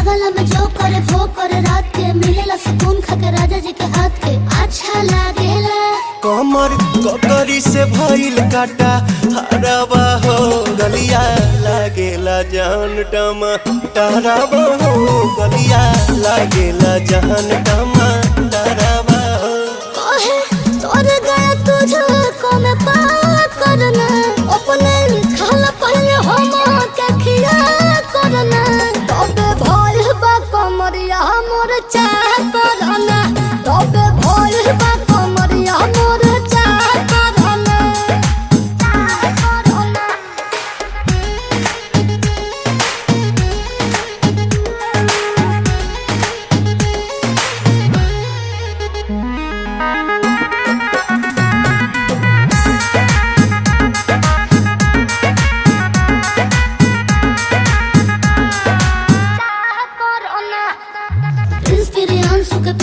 बगल में जो करे वो करे रात के मिलेला सुकून खाके राजा जी के हाथ के अच्छा लागेला। कमर ककरी से भइल काटा हराबा हो गलिया लागेला जान टमाटराबा हो गलिया लागेला जान टमाटराबा हो। कहे तोर गया तुझको मैं पार करना अपने खाला पहले हम के खिया करना तबे भोल बा कमरिया मोर चाह करना तबे भोल बा कमरिया मोर चाह करना चाह करना। इंस्पिरियांसु के